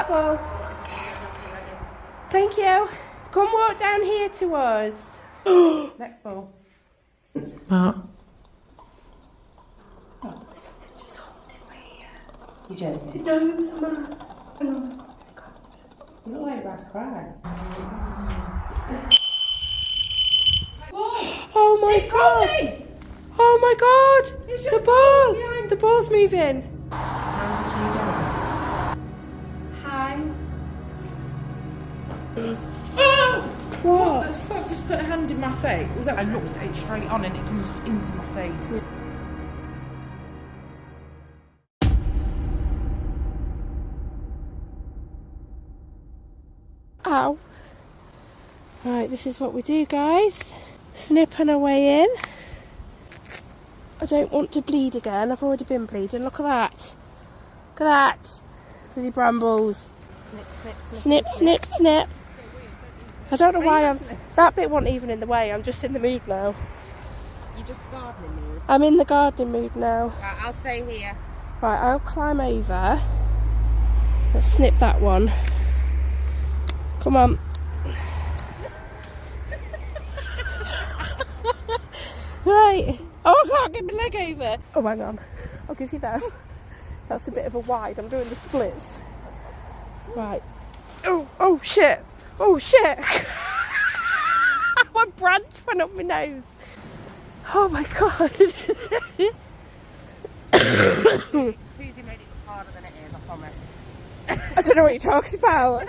that ball. Thank you. Come walk down here to us. Next ball. What? Oh, something just haunted me. You joking? No, it was a man. Oh, You look like you're about to cry. oh my god! Coming! Oh my god! It's just The ball! behind. The ball's moving. How did you go? Hang. Please. Oh! What? What the fuck just put a hand in my face? Was that I looked it straight on and it comes into my face. Ow. Right, this is what we do, guys. Snipping our way in. I don't want to bleed again. I've already been bleeding. Look at that. Look at that. Bloody brambles. Snip, snip, snip. I don't know why I'm... That bit wasn't even in the way. I'm just in the mood now. You're just gardening mood. I'm in the gardening mood now. Right, I'll stay here. Right, I'll climb over. Let's snip that one. Come on. Right. Oh, I can't get my leg over. Oh, hang on. I'll give you that. That's a bit of a wide. I'm doing the splits. Right. Oh shit. Oh shit. One branch went up my nose. Oh my god. Susie made it look harder than it is, I promise. I don't know what you're talking about.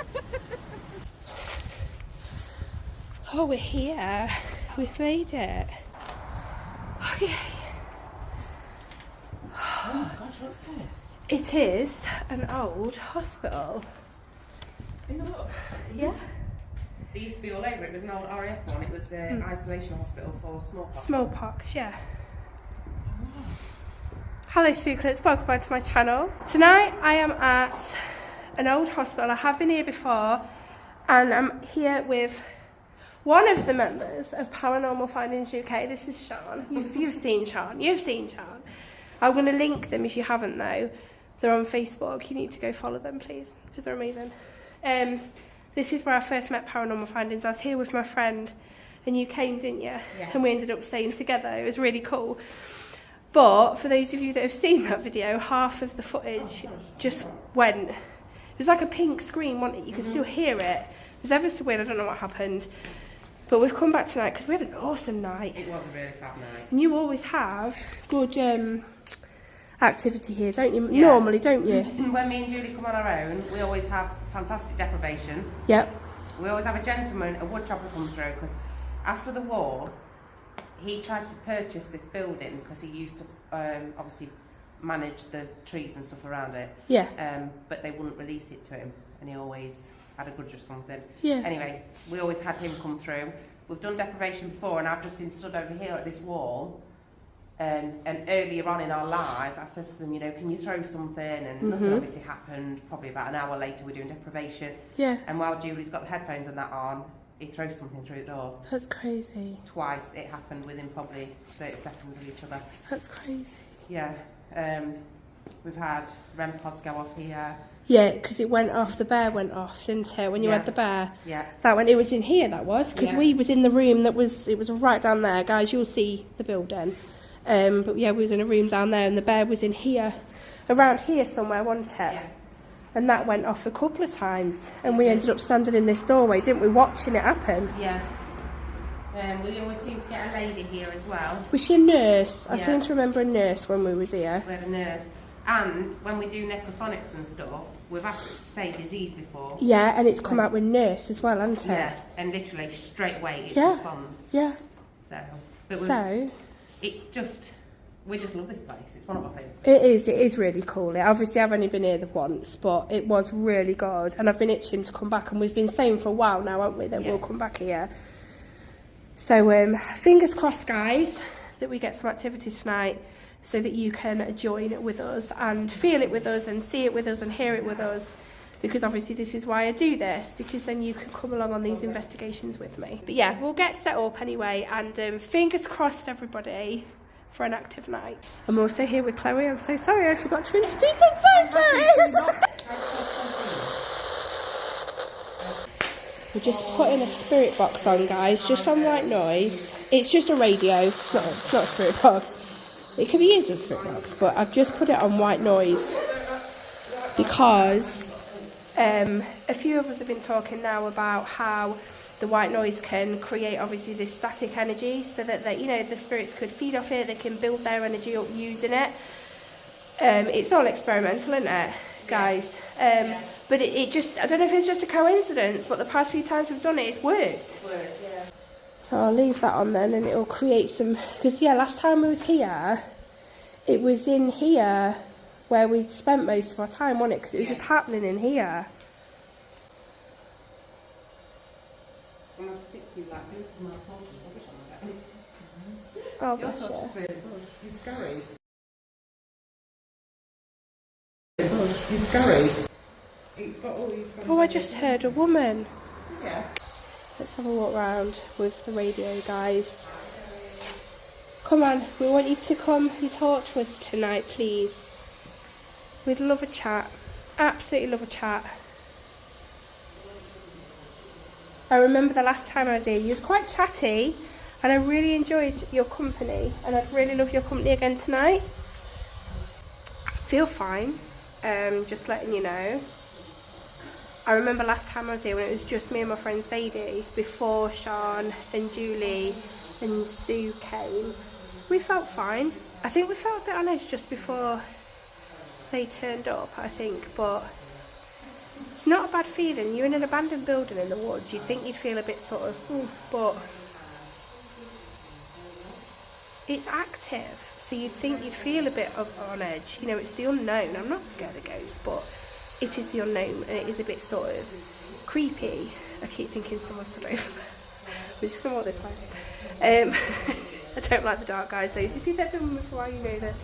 Oh, we're here. We've made it. Okay. Oh my gosh, what's this? It is an old hospital. In the book? Yeah. They used to be all over. It was an old RAF one. It was the isolation hospital for smallpox. Smallpox, yeah. Hello Spooklets, welcome back to my channel. Tonight I am at an old hospital. I have been here before and I'm here with one of the members of Paranormal Findings UK. This is Sean. You've seen Sean. You've seen Sean. I'm going to link them if you haven't though. They're on Facebook. You need to go follow them please because they're amazing. This is where I first met Paranormal Findings. I was here with my friend and you came, didn't you? Yeah. And we ended up staying together. It was really cool. But for those of you that have seen that video, half of the footage just went. It was like a pink screen, wasn't it? You could still hear it. It was ever so weird. I don't know what happened. But we've come back tonight because we had an awesome night. It was a really fab night. And you always have good activity here, don't you? Yeah. Normally, don't you? When me and Julie come on our own, we always have fantastic deprivation. Yep. We always have a gentleman, a woodchopper come through, because after the war, he tried to purchase this building because he used to obviously manage the trees and stuff around it. Yeah. But they wouldn't release it to him, and he always had a grudge or something. Yeah. Anyway, we always had him come through. We've done deprivation before, and I've just been stood over here at this wall. And earlier on in our live, I said to them, you know, can you throw something? And nothing obviously happened. Probably about an hour later, we're doing deprivation. Yeah. And while Julie's got the headphones and that on, he throws something through the door. That's crazy. Twice it happened within probably 30 seconds of each other. That's crazy. Yeah. We've had REM pods go off here. Yeah, because it went off. The bear went off, didn't it? When you had the bear. Yeah. That one. It was in here. That was because Yeah. we was in the room that was. It was right down there, guys. You'll see the building. But yeah, we was in a room down there, and the bear was in here, around here somewhere, wasn't it? Yeah. And that went off a couple of times, and we ended up standing in this doorway, didn't we, watching it happen? Yeah. We always seem to get a lady here as well. Was she a nurse? I Yeah. seem to remember a nurse when we was here. We had a nurse. And when we do necrophonics and stuff, we've asked to say disease before. Yeah, and it's come out with nurse as well, hasn't it? Yeah, and literally straight away it Yeah. responds. Yeah. So, but So it's just, we just love this place. It's one of our favourites. it is really cool. Obviously, I've only been here the once, but it was really good, and I've been itching to come back. And we've been saying for a while now, haven't we, that we'll come back here. So, fingers crossed, guys, that we get some activity tonight, so that you can join with us and feel it with us and see it with us and hear it with us. Because obviously this is why I do this, because then you can come along on these investigations with me. But yeah, we'll get set up anyway, and fingers crossed, everybody, for an active night. I'm also here with Chloe. I'm so sorry I forgot to introduce. I'm so sorry. We're just putting a spirit box on, guys, just on white noise. It's just a radio, it's not a spirit box. It can be used as a spirit box, but I've just put it on white noise because a few of us have been talking now about how the white noise can create obviously this static energy so that the spirits could feed off it, they can build their energy up using it. It's all experimental, isn't it, guys? But it just, I don't know if it's just a coincidence, but the past few times we've done it, it's worked. So I'll leave that on then, and it'll create some, because last time we was here, it was in here where we spent most of our time on it, because it was just happening in here. I'm going to stick to you like blue because my torch is rubbish on the bed. Oh, bless you. It's scary. It's got all these. Oh, I just heard a woman. Did you? Let's have a walk round with the radio, guys. Come on, we want you to come and talk to us tonight, please. We'd love a chat. Absolutely love a chat. I remember the last time I was here, you was quite chatty, and I really enjoyed your company, and I'd really love your company again tonight. I feel fine, just letting you know. I remember last time I was here when it was just me and my friend Sadie, before Sean and Julie and Sue came. We felt fine. I think we felt a bit on edge just before they turned up, I think, but it's not a bad feeling. You're in an abandoned building in the woods. You'd think you'd feel a bit sort of, but it's active, so you'd think you'd feel a bit on edge. You know, it's the unknown. I'm not scared of ghosts, but it is the unknown, and it is a bit sort of creepy. I keep thinking someone stood over there. We're just going to walk this way. I don't like the dark, guys, so if you've ever been before, you know this.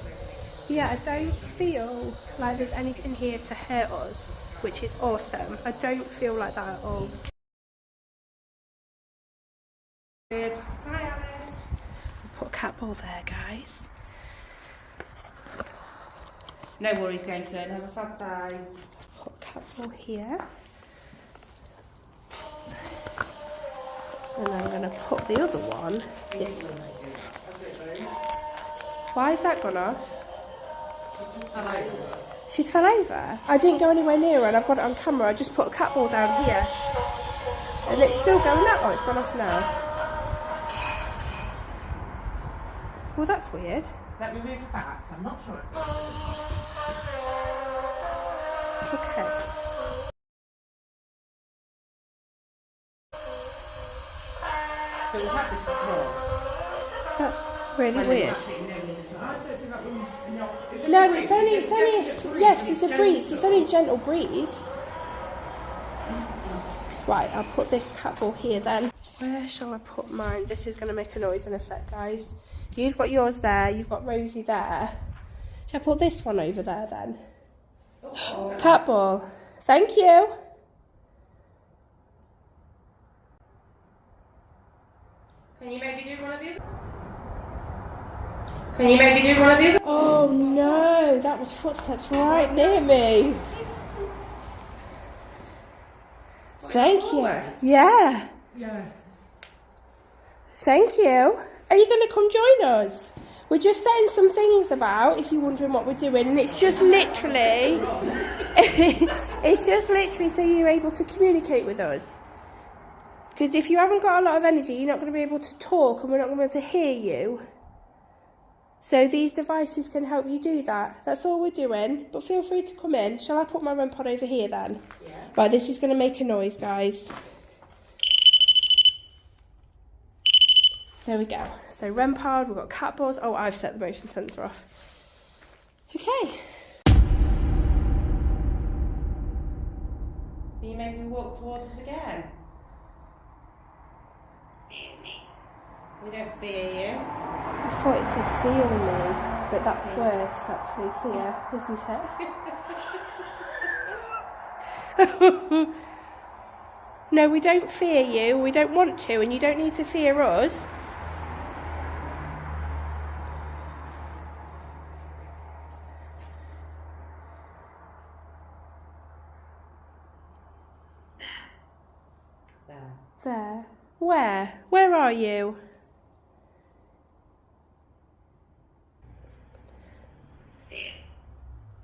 Yeah, I don't feel like there's anything here to hurt us, which is awesome. I don't feel like that at all. Good. Hi, Alice. Put a cat ball there, guys. No worries, Jason. Have a fun time. Put a cat ball here. And I'm going to put the other one this way. Why has that gone off? She's fell over. I didn't go anywhere near her and I've got it on camera. I just put a cat ball down here. And it's still going up. Oh, it's gone off now. Well, that's weird. Let me move it back. I'm not sure. Okay. But we've had this before. That's really weird. No, No, it's only yes, it's a breeze. It's only a gentle breeze. Right, I'll put this cat ball here then. Where shall I put mine? This is going to make a noise in a sec, guys. You've got yours there. You've got Rosie there. Shall I put this one over there then? Oh. Cat ball. Thank you. Can you maybe do one of these? Can you maybe do one of these? Oh no, that was footsteps right near me. Thank you. Yeah. Yeah. Thank you. Are you going to come join us? We're just setting some things about, if you're wondering what we're doing, and it's just literally, it's just literally so you're able to communicate with us. Because if you haven't got a lot of energy, you're not going to be able to talk, and we're not going to be able to hear you. So these devices can help you do that. That's all we're doing. But feel free to come in. Shall I put my REM pod over here then? Yeah. Right, this is going to make a noise, guys. There we go. So REM pod, we've got cat balls. Oh, I've set the motion sensor off. Okay. Can you maybe walk towards us again? Fear me. We don't fear you. I thought it said feel me, but that's worse, actually, fear, isn't it? No, we don't fear you, we don't want to, and you don't need to fear us. There. There. Where? Where are you?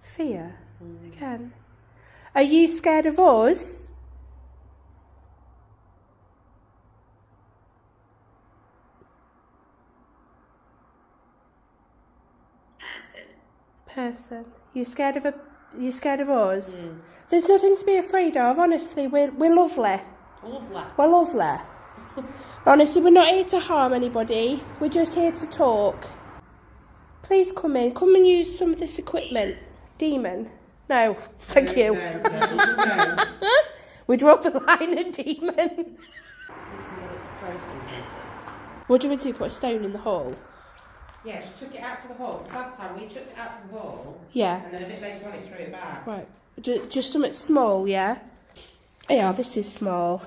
Fear. Again. Are you scared of us? Person. You scared of us? There's nothing to be afraid of, honestly. We're lovely. We're lovely. Honestly, we're not here to harm anybody. We're just here to talk. Please come in. Come and use some of this equipment. Demon. No, thank you. No. We draw the line at demon. What do you want to do? Put a stone in the hole? Yeah, just chuck it out to the hole. Last time we chucked it out to the hole. Yeah. And then a bit later on it threw it back. Right. Just something small, yeah? Yeah, this is small.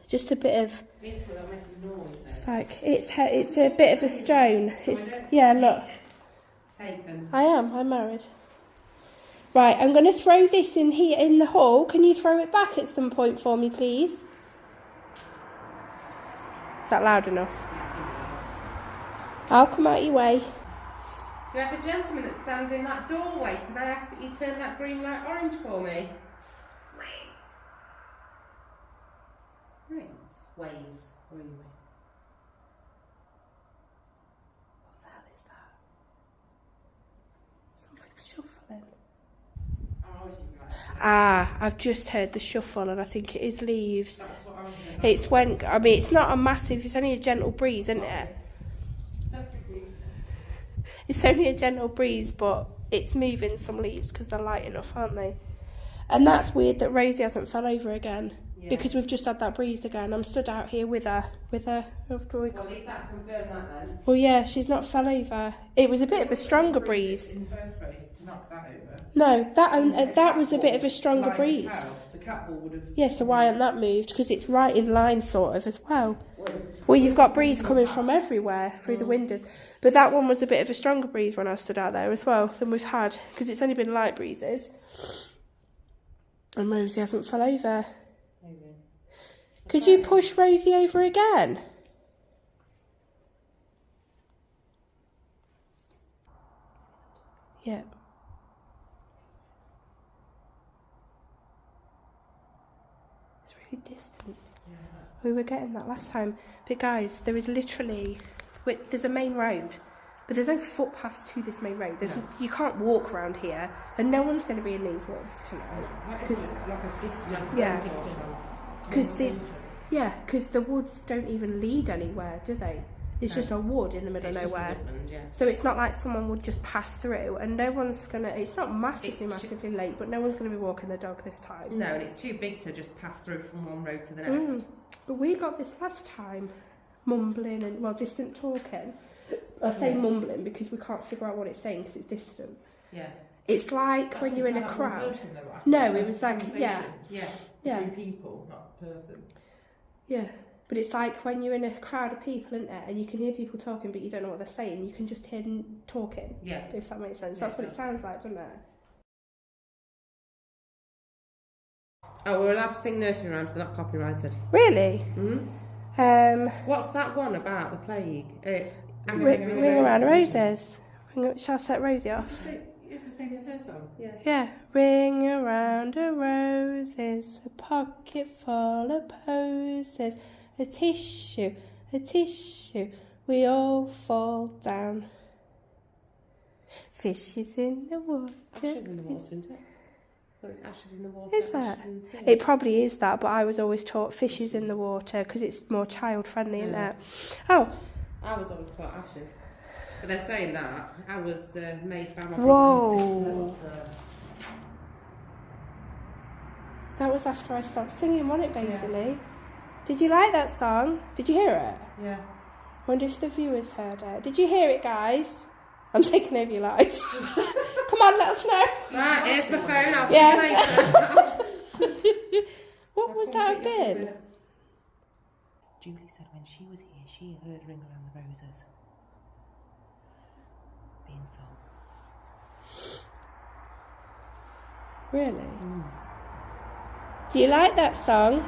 Just a bit of... It's like, it's a bit of a stone. Yeah, look. Taken. I'm married. Right, I'm going to throw this in here in the hole. Can you throw it back at some point for me, please? Is that loud enough? I'll come out your way. You have the gentleman that stands in that doorway. Can I ask that you turn that green light orange for me? Waves. Where are you? What the hell is that? Something shuffling. I've just heard the shuffle and I think it is leaves. That's what I'm hearing. It's when, I mean, it's not a massive, it's only a gentle breeze, isn't it? It's only a gentle breeze, but it's moving some leaves because they're light enough, aren't they? And that's weird that Rosie hasn't fell over again. Yeah. Because we've just had that breeze again. I'm stood out here with her. Well, at least that's confirmed that then. Well, yeah, she's not fell over. It was a bit of a stronger breeze. In the first place, to knock that over. No, that was a bit of a stronger breeze. The cat ball would have... Yeah, so why hasn't that moved? Because it's right in line, sort of, as well. Well, you've got breeze coming from everywhere through the windows. But that one was a bit of a stronger breeze when I stood out there as well than we've had. Because it's only been light breezes. And Rosie hasn't fell over. Maybe. Could you push Rosie over again? Yeah. It's really distant. Yeah. We were getting that last time. But guys, there is literally... There's a main road. But there's no footpaths to this main road. You can't walk around here. And no one's going to be in these woods tonight. It's like a distant... Yeah. Because the woods don't even lead anywhere, do they? It's just a wood in the middle of nowhere. Woodland, yeah. So it's not like someone would just pass through, and no one's gonna. It's not massively late, but no one's gonna be walking the dog this time. No, and it's too big to just pass through from one road to the next. But we got this last time, mumbling and distant talking. I say mumbling because we can't figure out what it's saying because it's distant. Yeah. It's like when you're in a crowd. No, it was like Between people, not person. Yeah. But it's like when you're in a crowd of people, isn't it? And you can hear people talking, but you don't know what they're saying. You can just hear them talking. Yeah. If that makes sense. That's what it sounds like, doesn't it? Oh, we're allowed to sing nursery rhymes, they're not copyrighted. Really? Mm-hmm. What's that one about, the plague? Ring around roses. Shall I set Rosie off? It's the same as her song. Yeah. Yeah. Ring around a roses, a pocket full of posies. A tissue, we all fall down. Fishes in the water. Ashes in the water, isn't it? Well, it's ashes in the water. Is that? It probably is that, but I was always taught fishes in the water because it's more child friendly, isn't it? Oh. I was always taught ashes. But then saying that, I was made by my Whoa. That was after I stopped singing, wasn't it, basically? Yeah. Did you like that song? Did you hear it? Yeah. I wonder if the viewers heard it. Did you hear it, guys? I'm taking over your lives. Come on, let us know. Right, here's my phone. I'll see you later. What would that have been? Julie said when she was here, she heard Ring Around the Roses being sung. Really? Do you like that song?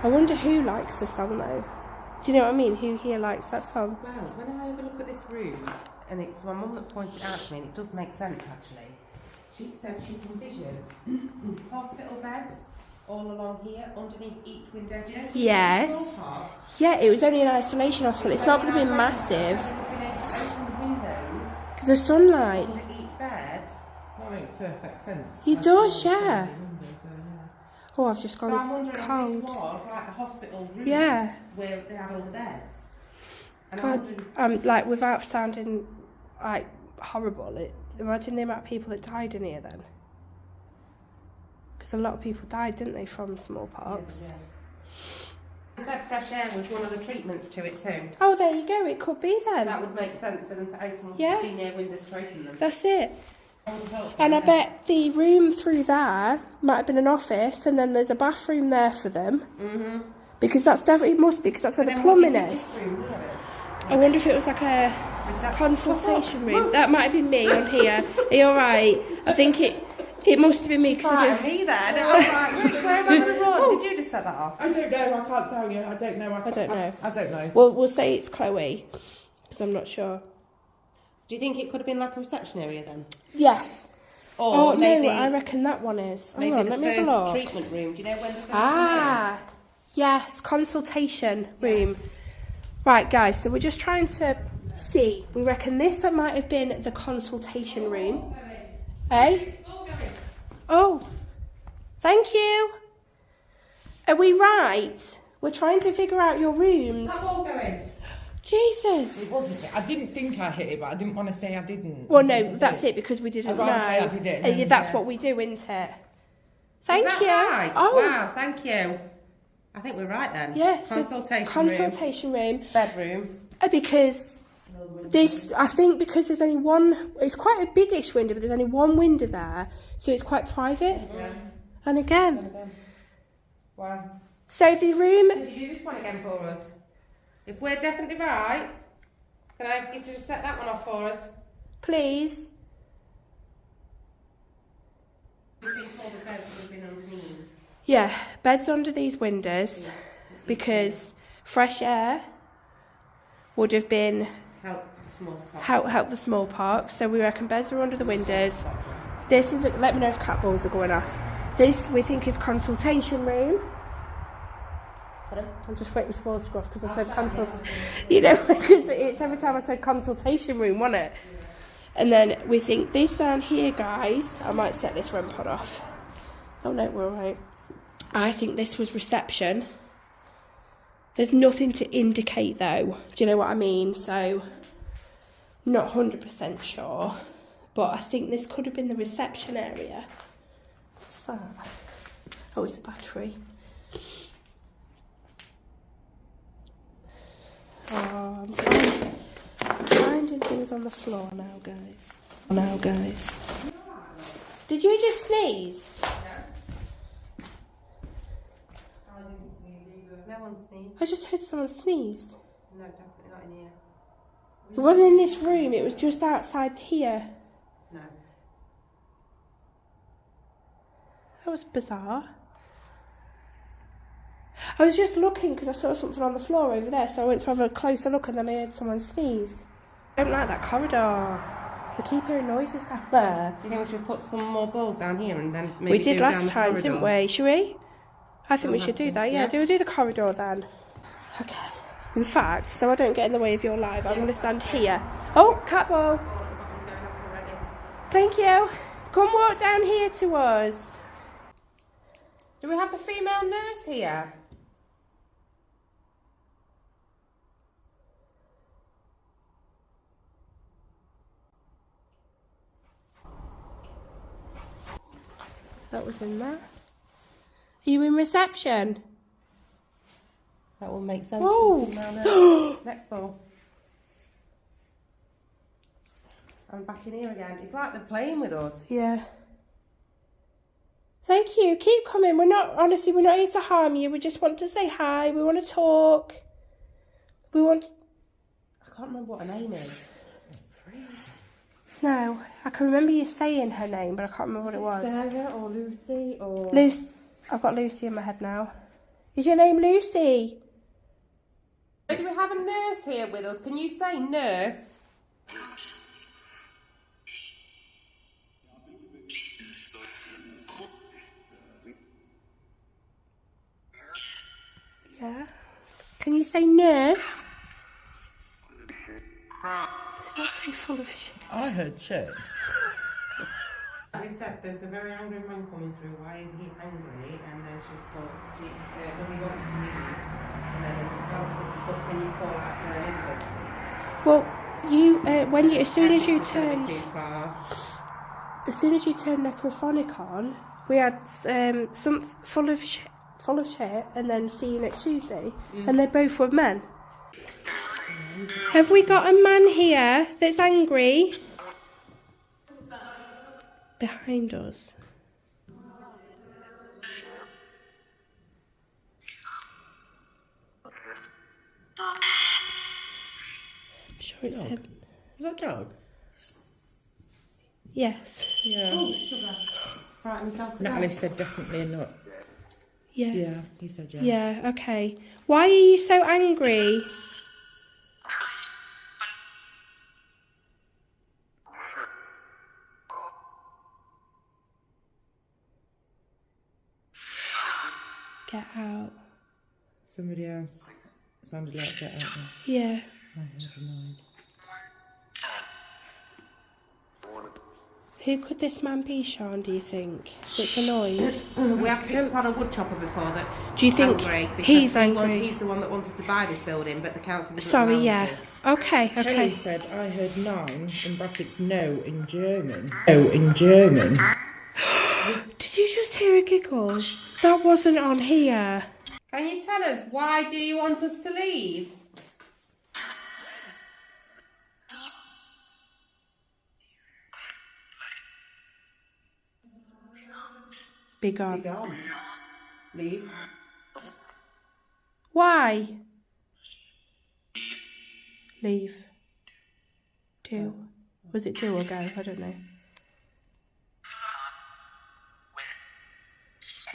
I wonder who likes the song though. Do you know what I mean? Who here likes that song? Well, when I overlook at this room, and it's my mum that pointed it out to me, and it does make sense actually. She said she can vision hospital beds all along here, underneath each window. Do you know? Yes. Yeah, it was only an isolation hospital. It's not going to be massive. Open the windows. The sunlight. Under each bed. That makes perfect sense. It does, yeah. Oh, I've just So I'm gone wondering if cold. this was like the hospital room Yeah. where they had all the beds. And God, like without sounding like horrible, imagine the amount of people that died in here then. Because a lot of people died, didn't they, from smallpox? Yeah. They said fresh air was one of the treatments to it too. Oh, there you go. It could be then. That would make sense for them to open, Yeah. be near windows to open them. That's it. And I bet the room through there might have been an office, and then there's a bathroom there for them. Mhm. Because that's definitely must be, because that's where the plumbing is. I wonder if it was like a consultation room. That might have been me on here. Are you alright? I think it must have been me because I do. Me then. I was like, where am I going to run? Did you just set that off? I don't know. I can't tell you. I don't know. I don't know. I don't know. Well, we'll say it's Chloe because I'm not sure. Do you think it could have been like a reception area then? Yes. Or maybe, no, I reckon that one is. Hang maybe on, the let me have a first look. treatment room. Do you know when the first Ah, yes, consultation room. Right, guys, so we're just trying to see. We reckon this might have been the consultation room. Eh? Oh, thank you. Are we right? We're trying to figure out your rooms. Jesus. It wasn't. I didn't think I hit it, but I didn't want to say I didn't. Well, no, that's it, because we didn't I'd know. rather say I did it, and then, That's yeah. what we do, isn't it? Is Thank that you. right? Oh, Wow, thank you. I think we're right then. yes. Consultation room. Bedroom. Because this, I think, because there's only one. It's quite a big-ish window, but there's only one window there, so it's quite private. Yeah. And again, Wow. so the room. Could you do this one again for us? If we're definitely right, can I ask you to just set that one off for us? Please. You think all the beds would have been underneath? Yeah, beds under these windows, because fresh air would have been Help the small part. help the smallpox. So we reckon beds are under the windows. This is. Let me know if cat balls are going off. This we think is consultation room. I'm just waiting for balls to go off because I said consult. You know, because it's every time I said consultation room, wasn't it? And then we think this down here, guys. I might set this REM pod off. Oh no, we're all right. I think this was reception. There's nothing to indicate though. Do you know what I mean? So, not 100% sure. But I think this could have been the reception area. What's that? Oh, it's a battery. Oh, I'm finding things on the floor now, guys. Did you just sneeze? I didn't sneeze either. No one sneezed. I just heard someone sneeze. No, definitely not in here. It wasn't in this room, it was just outside here. No. That was bizarre. I was just looking because I saw something on the floor over there, so I went to have a closer look and then I heard someone sneeze. I don't like that corridor. They keep hearing noises down there. Do you think we should put some more balls down here and then maybe We did do down last the time, corridor? didn't we? Should we? I think we We'll should have do to, that, yeah. yeah. Do the corridor then. Okay. In fact, so I don't get in the way of your live, I'm going to stand here. Oh, cat ball. Oh, the bottom's going off already. Thank you. Come walk down here to us. Do we have the female nurse here? That was in there. Are you in reception? That will make sense. Whoa. For the female nurse. Next ball. I'm back in here again. It's like they're playing with us. Yeah. Thank you. Keep coming. We're not here to harm you. We just want to say hi. We want to talk. I can't remember what her name is. No, I can remember you saying her name, but I can't remember what it was. Sarah or Lucy or... I've got Lucy in my head now. Is your name Lucy? Do we have a nurse here with us? Can you say nurse? Yeah. Can you say nurse? That's so full of shit. I heard shit. They said there's a very angry man coming through. Why is he angry? And then she's put, does he want you to leave? And then Alison's put, can you call out for Elizabeth? Well, as soon as you This is gonna be turned, too far. as soon as you turned necrophonic on, we had some full of shit, and then see you next Tuesday, and they both were men. Have we got a man here that's angry? Behind us. I'm sure it's him. Is that dog? Yes. Yeah. Oh, sugar. Frighten myself to Natalie death. said definitely a nut. Yeah. Yeah, he said yeah. Yeah, okay. Why are you so angry? Get out. Somebody else sounded like get out there. Yeah. I never mind. Who could this man be, Sean, do you think? That's annoyed. We have had a wood chopper before that's Do you think angry because he's angry? He's the one that wanted to buy this building, but the council doesn't Sorry, allow yeah. us to. Okay, Kelly okay. said I heard 9 in brackets no in German. No in German. Did you just hear a giggle? That wasn't on here. Can you tell us why do you want us to leave? Be Be gone. gone. Leave. Why? Leave. Do. Was it do or go? I don't know.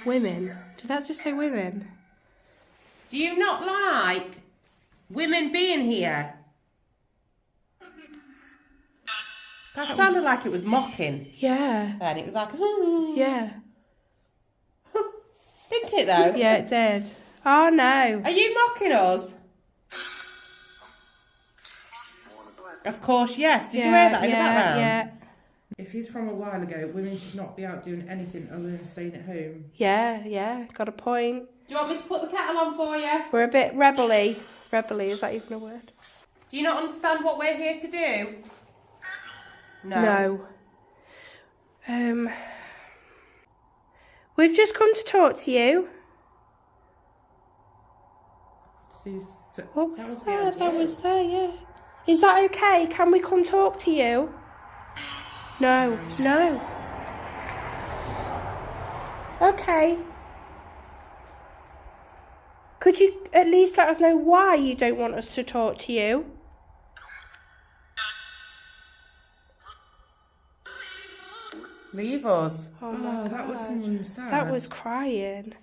Women? Did that just say women? Do you not like women being here? That sounded like it was mocking. Yeah. Then it was like, Yeah. didn't it though? Yeah, it did. Oh no. Are you mocking us? Of course, yes. Did you hear that in the background? Yeah. If he's from a while ago, women should not be out doing anything other than staying at home. Yeah. Got a point. Do you want me to put the kettle on for you? We're a bit rebel-y. Rebel-y, is that even a word? Do you not understand what we're here to do? No. No. We've just come to talk to you. What was that? That was there, yeah. Is that okay? Can we come talk to you? No. Okay. Could you at least let us know why you don't want us to talk to you? Leave us. Oh my God. That was someone sad. That was crying.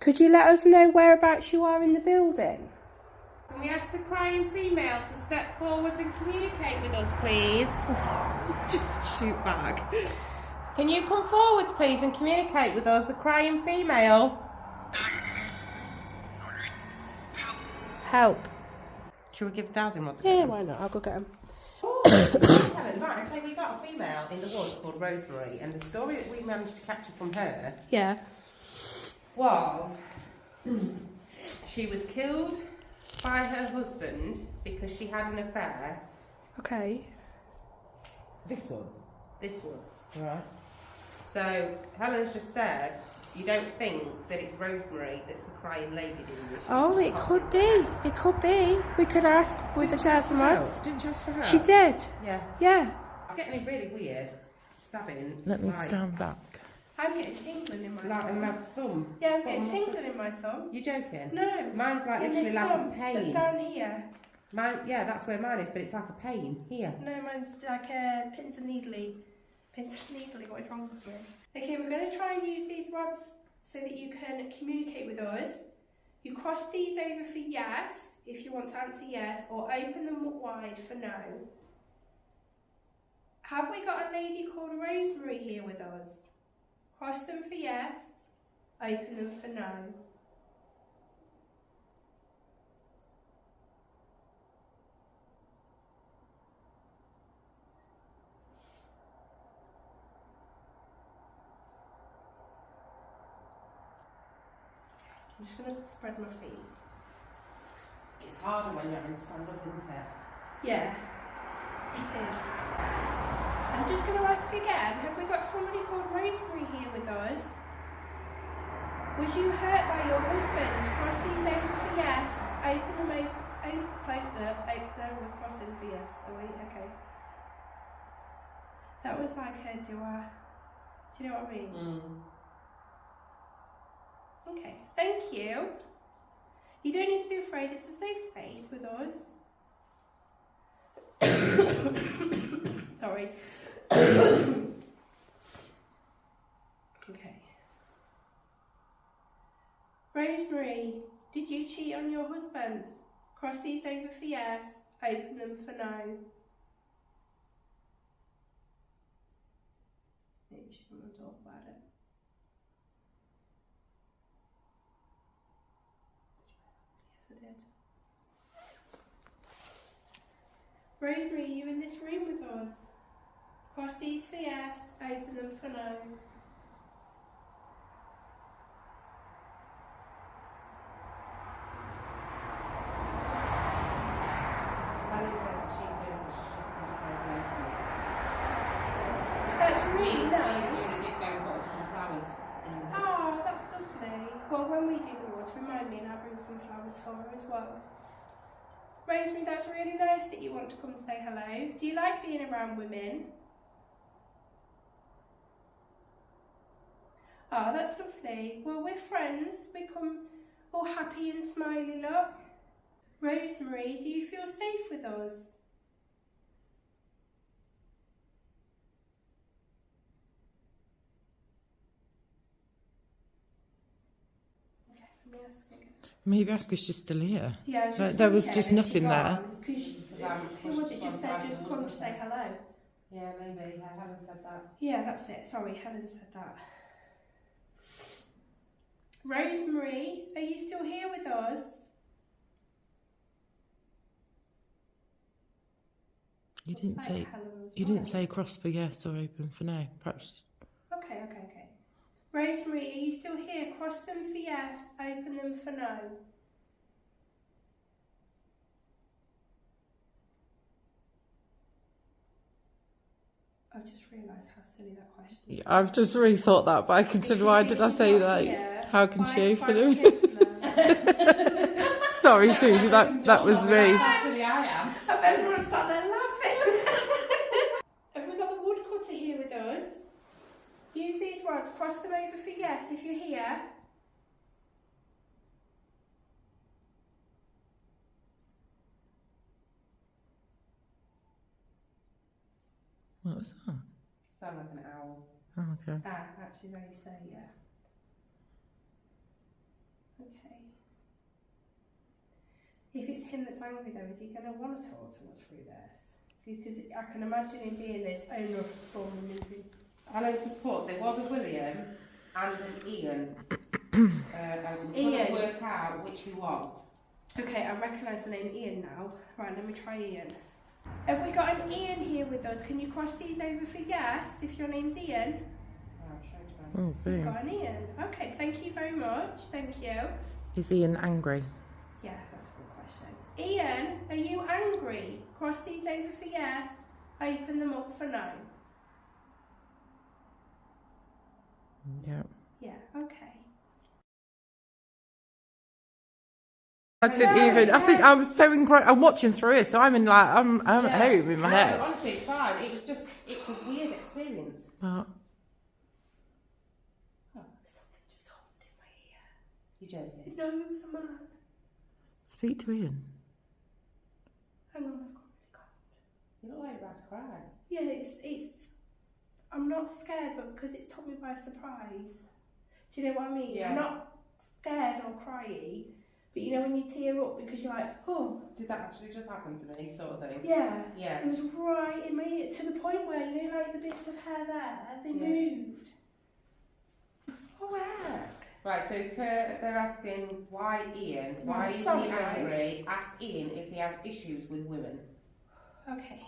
Could you let us know whereabouts you are in the building? Can we ask the crying female to step forward and communicate with us, please? just shoot back. Can you come forward, please, and communicate with us, the crying female? Help. Should we give Dowsing one to Yeah, why not? I'll go get him. Helen, right, okay, we got a female in the woods called Rosemary, and the story that we managed to capture from her Yeah. was she was killed by her husband because she had an affair. Okay. This one's. This was. Right. So Helen's just said you don't think that it's Rosemary that's the crying lady, do you? Oh, it could be. It could be. We could ask with the dad's mouth. Didn't you ask for help? She did. Yeah. Yeah. It's getting really weird. Stabbing. Let me like, stand back. I'm getting tingling in my Like in my thumb. Yeah, I'm getting tingling in my thumb. You joking? No. Mine's like In literally this like thumb, a pain. down here. Mine, yeah, that's where mine is, but it's like a pain here. No, mine's like pins and needly. Been sneakily, what is wrong with me? Okay, we're going to try and use these rods so that you can communicate with us. You cross these over for yes, if you want to answer yes, or open them wide for no. Have we got a lady called Rosemary here with us? Cross them for yes, open them for no. I'm just going to spread my feet. It's harder when you're having to stand up, isn't it? Yeah, it is. I'm just going to ask again, have we got somebody called Rosemary here with us? Was you hurt by your husband? Cross these over for yes. Open them open we're crossing for yes. Oh wait, okay. That was like a do you know what I mean? Okay, thank you. You don't need to be afraid, it's a safe space with us. Sorry. Okay. Rosemary, did you cheat on your husband? Cross these over for yes, open them for no. Maybe she doesn't want to talk about it. Yes, I did. Rosemary, are you in this room with us? Cross these for yes, open them for no. Helen said that she feels that she's just going to say hello to me. That's really We nice. did go and put some flowers in. Oh, that's lovely. Well, when we do the awards, remind me and I'll bring some flowers for her as well. Rosemary, that's really nice that you want to come and say hello. Do you like being around women? Oh, that's lovely. Well, we're friends. We come all happy and smiley, look. Rosemary, do you feel safe with us? Okay, let me ask again. Maybe ask if she's still here. Yeah, just There was in just case nothing she's there. gone, 'cause who was it just said just come to say hello? Yeah, maybe. Helen said that. Yeah, that's it. Sorry, Helen said that. Rosemary, are you still here with us? You didn't Like say. Helen was You didn't right. say cross for yes or open for no. Perhaps. Okay. Rosemary, are you still here? Cross them for yes, open them for no. I've just realised how silly that question is. Yeah, I've just rethought that, but I considered why did I say that? Yeah, How can she open them? them? Sorry, Susie, that was me. How silly I am. Everyone sat there laughing. Have we got the woodcutter here with us? Use these rods, cross them over for yes if you're here. What was that? Sound like an owl. Oh, okay. Ah, actually, there you say, yeah. Okay. If it's him that's angry though, is he going to want to talk to us through this? Because I can imagine him being this owner of the form and moving. Alan just put there was a William and an Ian. And we couldn't work out which he was. Okay, I recognise the name Ian now. Right, let me try Ian. Have we got an Ian here with us? Can you cross these over for yes if your name's Ian? I'll show you. Oh, We've boom. got an Ian. Okay, thank you very much. Thank you. Is Ian angry? Yeah, that's a good question. Ian, are you angry? Cross these over for yes, open them up for no. Yeah. Yeah, okay. I didn't even. I think I was so engrossed. I'm watching through it, so I'm in like I'm at home in my No, head. honestly, it's fine. It's a weird experience. But Something just hummed in my ear. You joking? No, it was a man. speak to Ian. Hang on, I've got really cold. You look like you're about to cry. Yeah, it's. I'm not scared, but because it's took me by surprise. Do you know what I mean? Yeah. I'm not scared or cryy, but you know when you tear up because you're like, oh. Did that actually just happen to me, sort of thing? Yeah. Yeah. It was right in my ear, to the point where, you know, like the bits of hair there, they moved. Oh, heck. Right, so they're asking why Ian, why is he angry? Ask Ian if he has issues with women. Okay.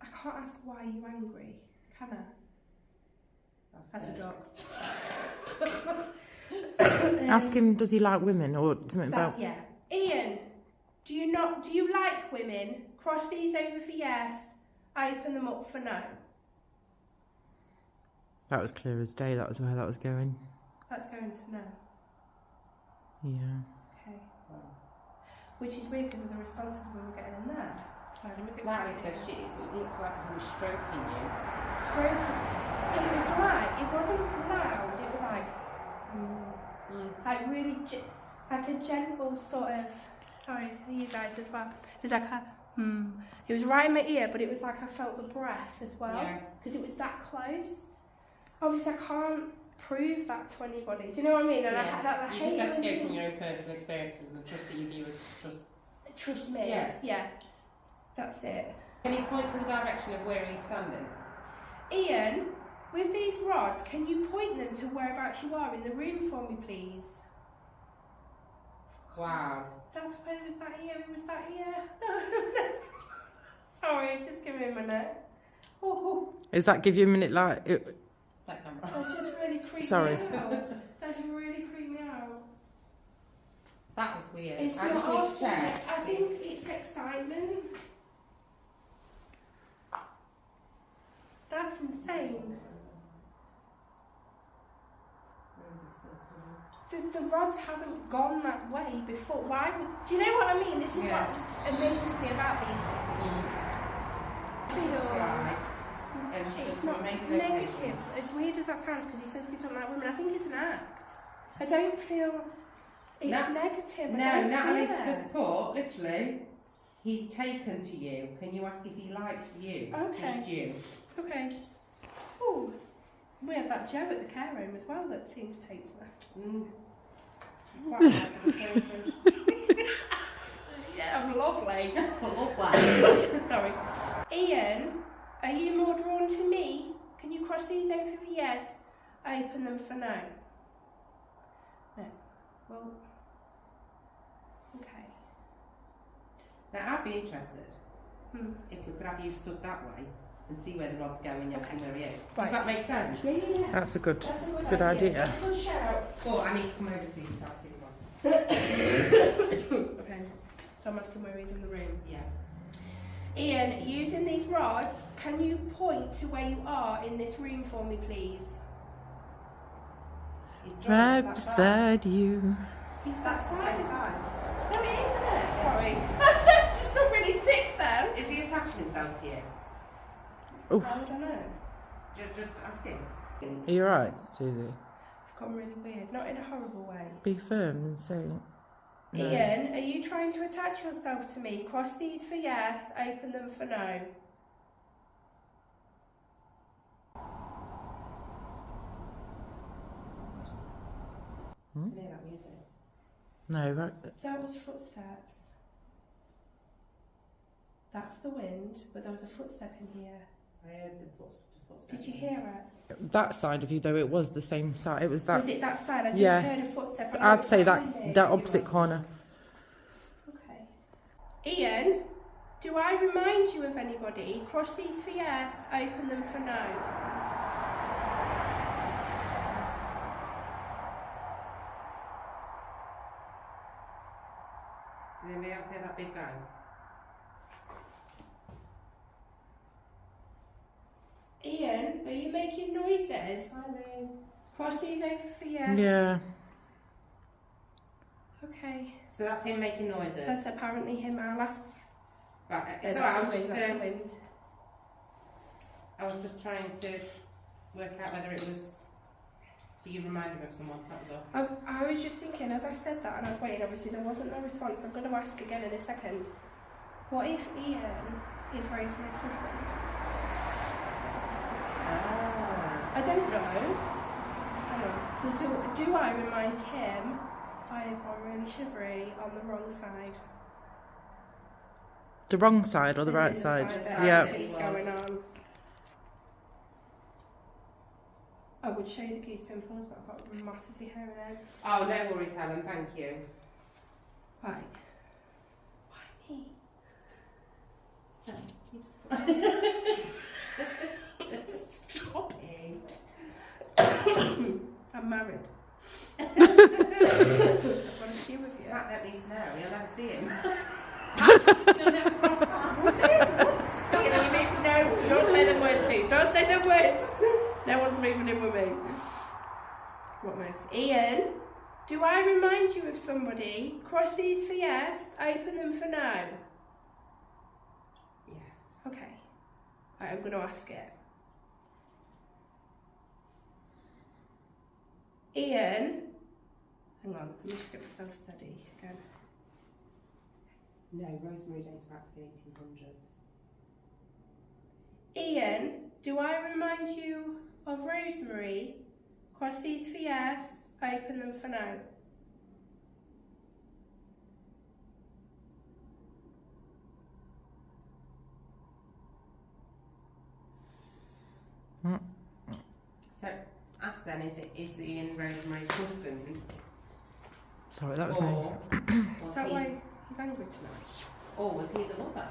I can't ask why are you angry, can I? That's a joke. Ask him, does he like women or something about... Yeah. Ian, do you like women? Cross these over for yes, open them up for no. That was clear as day, that was where that was going. That's going to no. Yeah. Okay. Which is weird because of the responses we were getting in there. Natalie said it looks like he was stroking you. Stroking. It was like, it wasn't loud, it was like, like really, like a gentle sort of, sorry, you guys as well. It was like a, It was right in my ear, but it was like I felt the breath as well. Because it was that close. Obviously I can't prove that to anybody. Do you know what I mean? And I you just have to go from your own personal experiences and trust that your viewers trust me. Yeah. That's it. Any points in the direction of where he's standing? Ian, with these rods, can you point them to whereabouts you are in the room for me, please? Wow. That's where it was that ear. It was that ear. Sorry, just give me a minute. Oh. Does that give you a minute like... That camera. That's just really creepy. Sorry. Out. That's really creepy out. That was weird. It's I just not need to check. I think it's excitement. That's insane. The rods haven't gone that way before. Why would... Do you know what I mean? This is what amazes me about these things. It's not negative. As weird as that sounds, because he says he doesn't like women, I think it's an act. I don't feel it's negative. No, Natalie's just put, literally, he's taken to you. Can you ask if he likes you? Okay. Just you. Okay. Oh, we had that Joe at the care home as well that seems to take to her. Yeah, I'm lovely. Lovely. Sorry. Ian, are you more drawn to me? Can you cross these over for yes? Open them for no. No. Well. Okay. Now I'd be interested if we could have you stood that way and see where the rod's going and see where he is. Does that make sense? Yeah. That's a good idea. That's a good shout. Oh, I need to come over to you so I see Okay. So I'm asking where he's in the room. Yeah. Ian, using these rods, can you point to where you are in this room for me, please? Right beside you. He's that side. side. No, it isn't it? Sorry. It's just not really thick then. Is he attaching himself to you? Oof. I don't know. Just ask him. Are you right, Susie? I've gone really weird. Not in a horrible way. Be firm and say... No. Ian, are you trying to attach yourself to me? Cross these for yes, open them for no. Can you hear that music? No, right. That was footsteps. That's the wind, but there was a footstep in here. I heard the footsteps. Did you hear it? That side of you, though, it was the same side. It was that... Was it that side? I just heard a footstep. I'd say that opposite corner. Okay. Ian, do I remind you of anybody? Cross these for yes, open them for no. Did anybody else hear that big bang? Ian, are you making noises? Cross these over for yes. Yeah. Okay. So that's him making noises. That's apparently him. I'll ask. Right. That's So I the was wind, that's the wind. I was just trying to work out whether it was. Do you remind him of someone? That was all. I was just thinking as I said that, and I was waiting. Obviously, there wasn't no response. I'm going to ask again in a second. What if Ian is Rosemary's husband? I don't know. Hang on. Do I remind him I have gone really shivery on the wrong side? The wrong side or the right side? That Yeah. everything's going on. I would show you the goose pimples, but I've got massively hairy legs. Oh, no worries, Helen, thank you. Right. Why me? No, you just... Stop it. I'm married. I want to see with you. Matt don't need to know, you'll never see him. You'll never cross paths. No, don't say them words, please. Don't say them words. No one's moving in with me. What most? Ian, do I remind you of somebody? Cross these for yes, open them for no. Yes. Okay. Right, I'm going to ask it. Ian, hang on, let me just get myself steady again. No, Rosemary dates back to the 1800s. Ian, do I remind you of Rosemary? Cross these for yes, open them for no. So, ask then, is Ian Rosemary's husband? Sorry, that was me. Is that why he's angry tonight? Or was he the lover?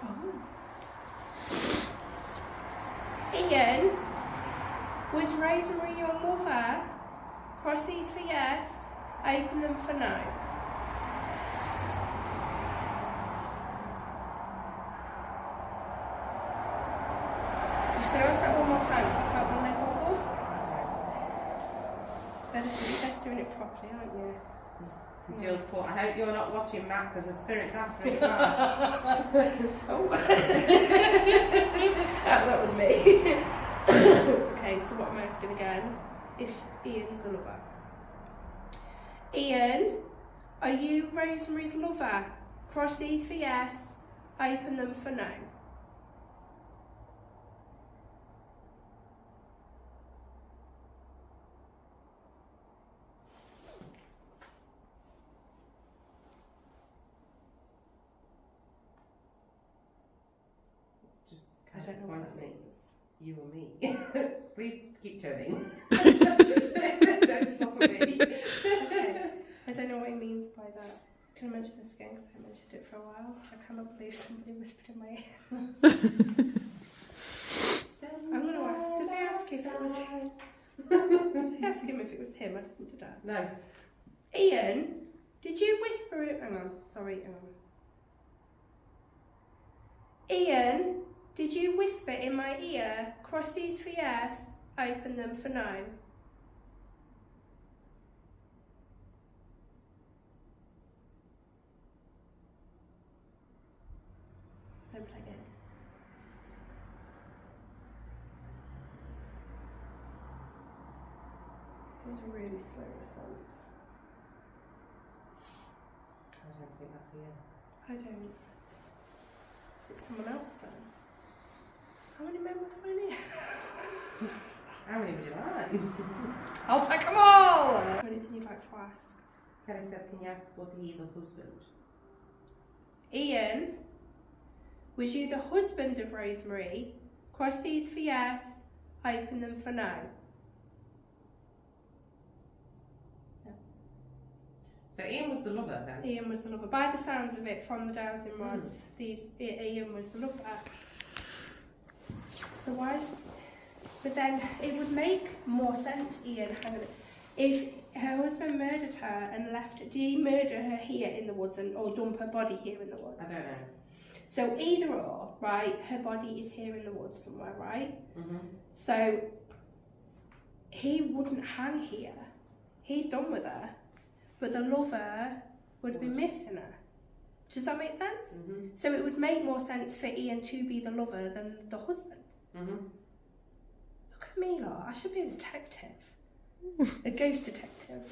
Oh. Ian, was Rosemary your mother? Cross these for yes, open them for no. Just going to ask that one more time because I felt my leg wobble. Best doing it properly, aren't you? Jill's put, I hope you're not watching Matt because the spirit's after you. Oh. That was me. Okay, so what am I asking again? If Ian's the lover. Ian, are you Rosemary's lover? Cross these for yes, open them for no. Just I don't know what that pointing means. at you or me. Please keep turning. Don't stop at me. Okay. I don't know what he means by that. Can I mention this again because I mentioned it for a while? I cannot believe somebody whispered in my ear. I'm going to ask, did I ask if it was him? Did I ask him if it was him? I didn't, did I? No. Ian, did you whisper it? Hang on, sorry, hang on. Ian, did you whisper in my ear, cross these for yes, open them for no? Don't play games. It was a really slow response. I don't think that's you. I don't. Is it someone else then? How many men were coming in? How many would you like? I'll take them all! Anything you'd like to ask? Kelly said, can you ask, was he the husband? Ian, was you the husband of Rosemary? Cross these for yes, open them for no. So Ian was the lover then? Ian was the lover. By the sounds of it, from the Dowsing rods, Ian was the lover. So why is... But then it would make more sense, Ian, if her husband murdered her and left... Did he murder her here in the woods or dump her body here in the woods? I don't know. So either or, right, her body is here in the woods somewhere, right? Mm-hmm. So he wouldn't hang here. He's done with her. But the lover would be missing her. Does that make sense? Mm-hmm. So it would make more sense for Ian to be the lover than the husband. Mm-hmm. Look at me, lot. I should be a detective. A ghost detective.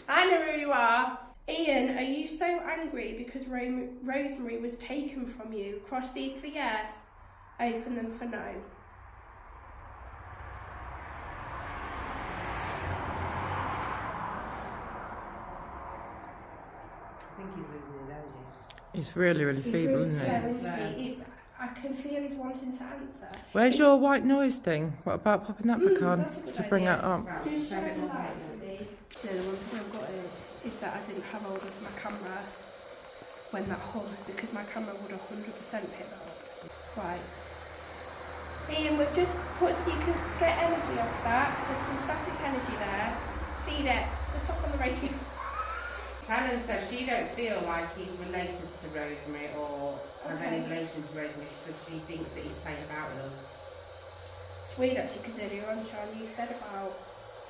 I know who you are. Ian, are you so angry because Rosemary was taken from you? Cross these for yes, open them for no. He's really, really He's feeble, really isn't slow, he? isn't he? I can feel he's wanting to answer. Where's your white noise thing? What about popping that back on That's a good to bring idea. it up? Just show the light for me. No, the one thing I've got is that I didn't have hold of my camera when that hung, because my camera would 100% pick that up. Right. Ian, we've just put so you can get energy off that. There's some static energy there. Feed it. Just talk on the radio. Helen says she don't feel like he's related to Rosemary or has any relation to Rosemary. She says she thinks that he's playing about with us. It's weird actually, because earlier on, Sean, you said about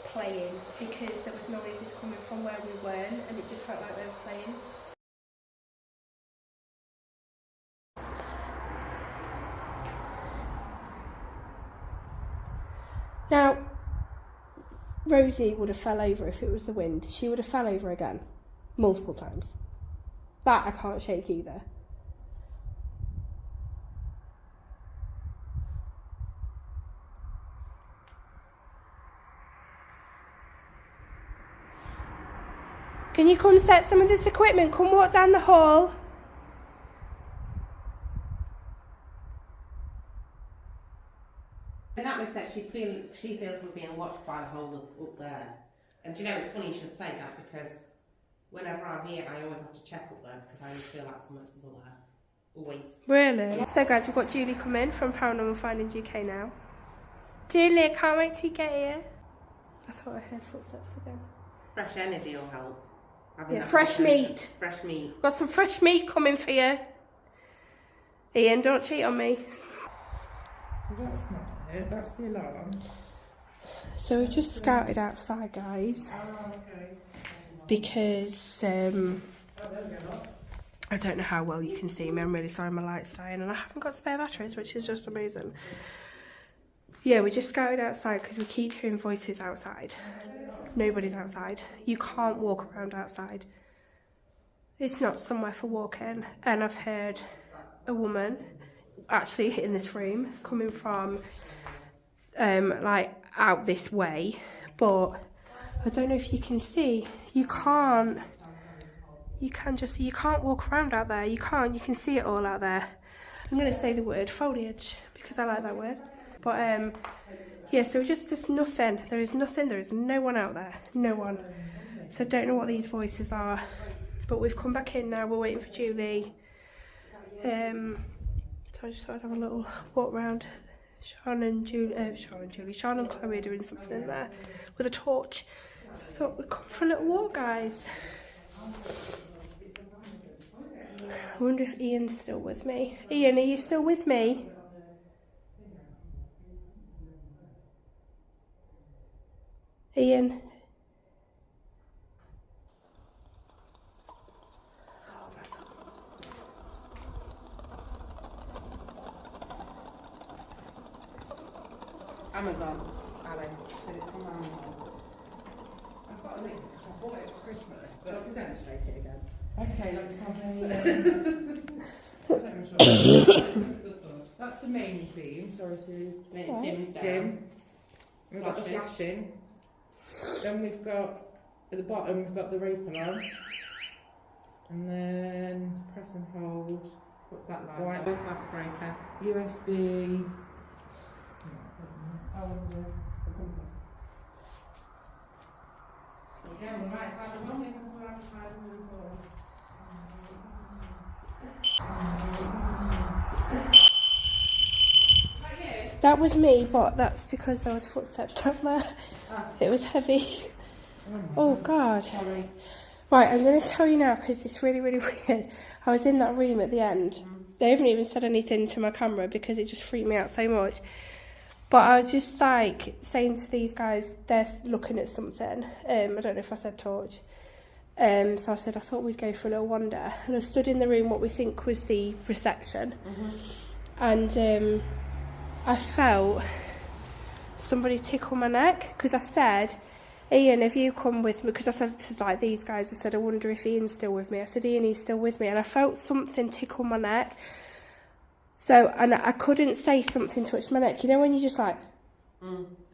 playing because there was noises coming from where we weren't, and it just felt like they were playing. Now, Rosie would have fell over if it was the wind. She would have fell over again, multiple times. That I can't shake either. Can you come set some of this equipment? Come walk down the hall. And Natalie said she feels we're being watched by the whole up there. And do you know, it's funny you should say that, because whenever I'm here, I always have to check up there because I always feel like someone's up there. Always. Really? So guys, we've got Julie coming from Paranormal Findings UK now. Julie, I can't wait till you get here. I thought I heard footsteps again. Fresh energy will help. Yeah, fresh meat. Fresh meat. Got some fresh meat coming for you. Ian, don't cheat on me. That's not it, that's the alarm. So we just scouted outside, guys. Oh, okay. Because I don't know how well you can see me. I'm really sorry, my light's dying, and I haven't got spare batteries, which is just amazing. Yeah, we just scouted outside because we keep hearing voices outside. Nobody's outside. You can't walk around outside. It's not somewhere for walking. And I've heard a woman actually in this room coming from like out this way, but I don't know if you can see. You can't walk around out there. You can see it all out there. I'm going to say the word foliage because I like that word. But yeah, so there's nothing. There is nothing. There is no one out there. No one. So I don't know what these voices are. But we've come back in now. We're waiting for Julie. So I just thought I'd have a little walk round. Sean and Chloe are doing something in there with a torch. So I thought we'd come for a little walk, guys. I wonder if Ian's still with me. Ian, are you still with me? Ian? Oh my God. Amazon, Alex. Did it come on Amazon? I've got a link because I bought it for Christmas. But to demonstrate it again. Okay, let's have that's the main beam. Sorry to Dim's down. dim. We've got the flashing. Then we've got at the bottom we've got the rope alarm. And then press and hold. What's that like? White Glass breaker. USB. Yeah, we might find the one because we're outside the before. That was me, but that's because there was footsteps down there. It was heavy. Oh God. Sorry. Right, I'm going to tell you now because it's really, really weird. I was in that room at the end. They haven't even said anything to my camera because it just freaked me out so much. But I was just like saying to these guys, they're looking at something. I don't know if I said torch. So I said I thought we'd go for a little wander. And I stood in the room, what we think was the reception. And I felt somebody tickle my neck because I said, Ian, have you come with me? Because I said to like these guys, I said, I wonder if Ian's still with me. I said, Ian, he's still with me. And I felt something tickle my neck. So, and I couldn't say something touched my neck. You know when you just like...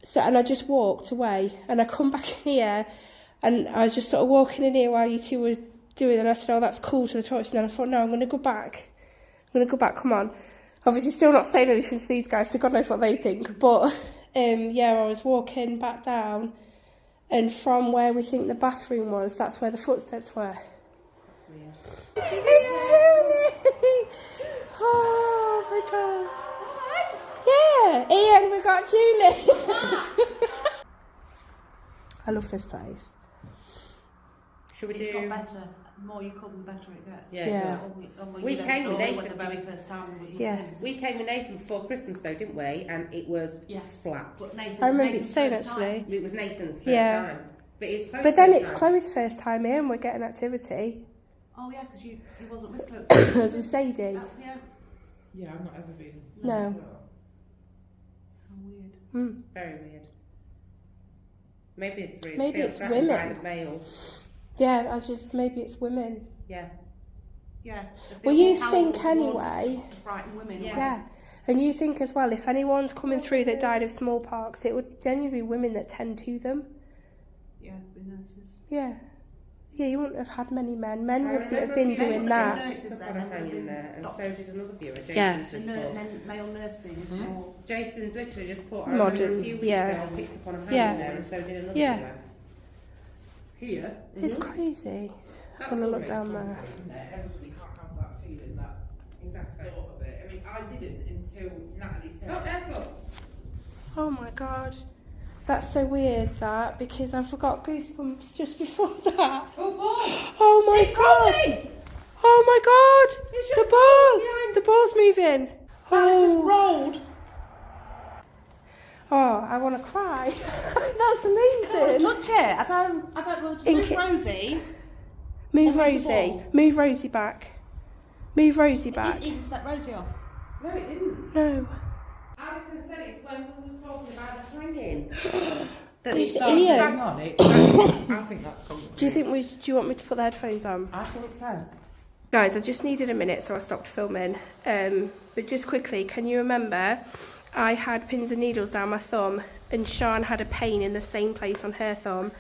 So, and I just walked away. And I come back in here, and I was just sort of walking in here while you two were doing, and I said, oh, that's cool, to the toilets. And then I thought, no, I'm going to go back. Come on. Obviously, still not saying anything to these guys, so God knows what they think. But, yeah, I was walking back down, and from where we think the bathroom was, that's where the footsteps were. That's weird. It's Julie! Oh, my God. Yeah, Ian, we got Julie. I love this place. Should we It's do... got better. The more you come, the better it gets. Yeah, Yeah. it does. We came with Nathan the very first time. We came with Nathan before Christmas though, didn't we? And it was flat. But Nathan, I remember Nathan's it saying, first actually. time. It was Nathan's first Yeah. time. But it's Chloe's But then first it's time. Chloe's first time here, and we're getting activity. Oh yeah, because you wasn't with Chloe. As with Sadie. Yeah. Yeah, I've not ever been. No. How weird. Mm. Very weird. Maybe it's really Maybe feels it's threatened by women. the male. Yeah, maybe it's women. Yeah. Yeah. Well, you think anyway. To frighten women. Yeah. And you think as well, if anyone's coming through that died of smallpox, it would genuinely be women that tend to them. Yeah, be nurses. Yeah. Yeah, you wouldn't have had many men. Men I wouldn't have remember been a few doing days that. ago, Nurses I've there, got a men would have hanging been there, and so doctors. did another viewer. Jason's Yeah. just The put. male nurse thing is Hmm? more. Jason's literally just put. I Modern, remember a few weeks yeah. ago, I picked up on a hanging Yeah. there, and so did another Yeah. viewer. Here? It's crazy. That's Wanna look always down concrete, there. isn't it? Everybody can't have that feeling, that Exactly. thought of it. I mean, I didn't until Natalie said. Oh, airflows. Oh my God. That's so weird, that, because I forgot goosebumps just before that. Oh, boy. Oh my It's God. coming. Oh my God. It's The just ball. behind. The ball's moving. That's just Oh. rolled. Oh, I want to cry. That's Don't amazing. touch it. I don't know. Ink Move it. Rosie. Move Or move the Rosie. ball. Move Rosie back. Move Rosie back. You can set Rosie off. No, it didn't. No. Alison said it's when we was talking about the hanging. That It's it started Ian. to bang on it. I think that's concrete. Do you want me to put the headphones on? I think so. Guys, I just needed a minute, so I stopped filming. But just quickly, can you remember I had pins and needles down my thumb, and Sian had a pain in the same place on her thumb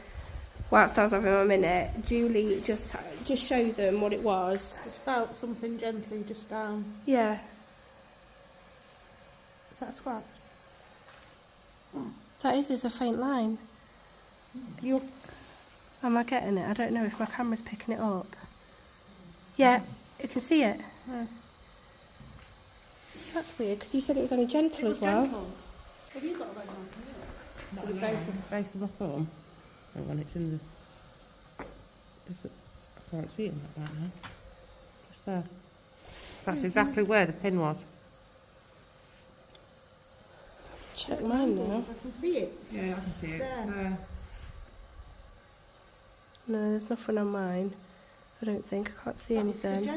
whilst I was having my minute? Julie just showed them what it was. Just felt something gently just down. Yeah. Is that a scratch? That is a faint line. You. Am I getting it? I don't know if my camera's picking it up. Yeah, you can see it. Yeah. That's weird, because you said it was only gentle as well. Have you got a red one? Not The really. base of my thumb. And when it's in the... Just, I can't see it right now. Just there. That's exactly where the pin was. Check mine now. I can see it. Yeah, I can see it. There. No, there's nothing on mine. I don't think. I can't see anything.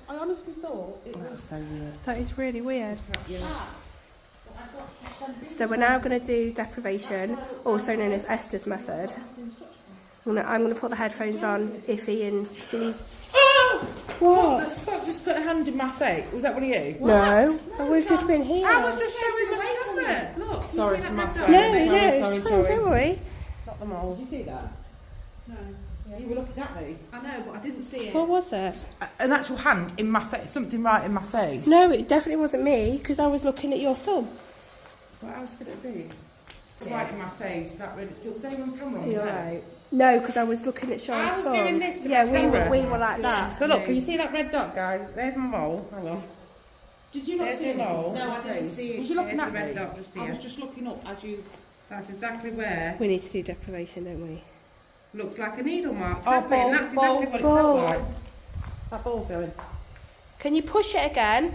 I honestly thought it That's was so weird. That is really weird. that. So we're now going to do deprivation, also known as Esther's method. I'm going to put the headphones on if Ian sees... Oh! What the What? fuck? Just put a hand in my face. Was that one of you? No, we've just been here. I was just showing the camera. Look. you Sorry see for that my red son. dot? No, Sorry, it's fine, don't worry. Not the Did mole. you see that? No. You were looking at me. I know, but I didn't see it. What was it? An actual hand in my face. Something right in my face. No, it definitely wasn't me, because I was looking at your thumb. What else could it be? Right in my face. That really. Was anyone's camera on? You're No. right. No, because I was looking at Sean's I was thumb. doing this to yeah, my camera. we were like that. So look, can you see that red dot, guys? There's my mole. Hang on. Did you not There's see the anything? mole. No, I didn't see it. Was you looking There's at the red me? dot just I here. was just looking up as you. That's exactly where. We need to do deprivation, don't we? Looks like a needle mark. Oh, Exactly, and that's ball, exactly what it ball. felt like. That ball's going. Can you push it again?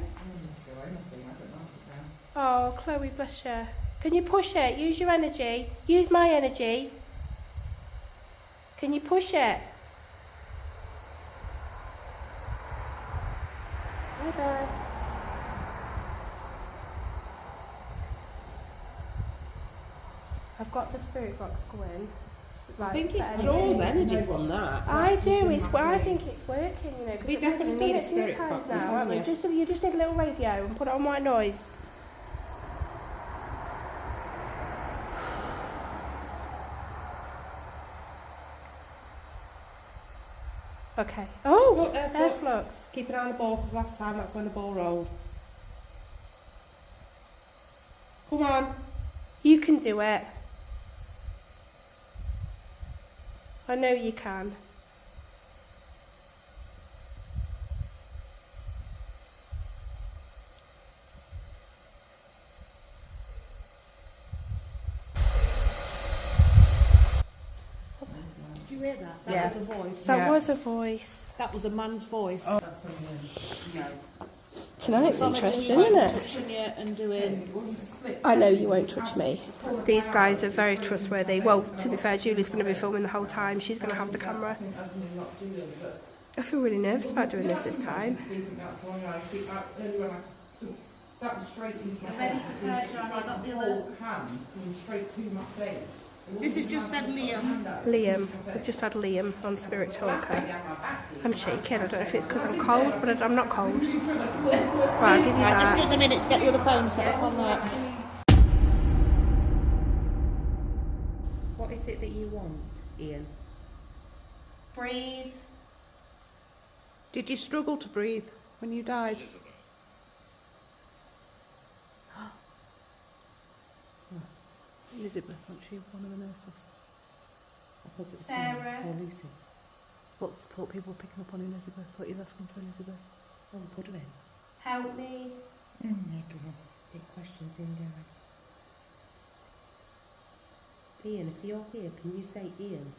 Oh, Chloe, bless you. Can you push it? Use your energy. Use my energy. Can you push it? Hi, Bev. I've got the spirit box going. I think for it draws energy from that. I do. I think it's working. You know, 'cause We definitely we've done need a it 2 spirit times box, I'm now, telling haven't we? you. You just need a little radio and put it on white noise. Okay. Oh, Put air air flux. flux. Keep an eye on the ball, because last time that's when the ball rolled. Come on. You can do it. I know you can. Did you hear that? That Yes. was a voice. That Yeah. was a voice. That was a man's voice. Oh. Tonight's Promise interesting, he isn't won't it? touching you and doing. I know you won't touch me. These guys are very trustworthy. Well, to be fair, Julie's going to be filming the whole time. She's going to have the camera. I feel really nervous about doing this time. That was straight into my Ready face. to pressure, and I got the other. Whole hand coming straight to my face. This has just said Liam. Liam. We've just had Liam on Spirit Talker. I'm shaking. I don't know if it's because I'm cold, but I'm not cold. Right, I'll give you Right, just give that. us a minute to get the other phone set up on that. What is it that you want, Ian? Breathe. Did you struggle to breathe when you died? Elizabeth, wasn't she one of the nurses? I thought it was Sarah. Or Lucy. What thought people were picking up on Elizabeth? Thought you were asking for Elizabeth. Oh, we could have been. Help me. Oh my God. Big questions in, guys. Ian, if you're here, can you say Ian?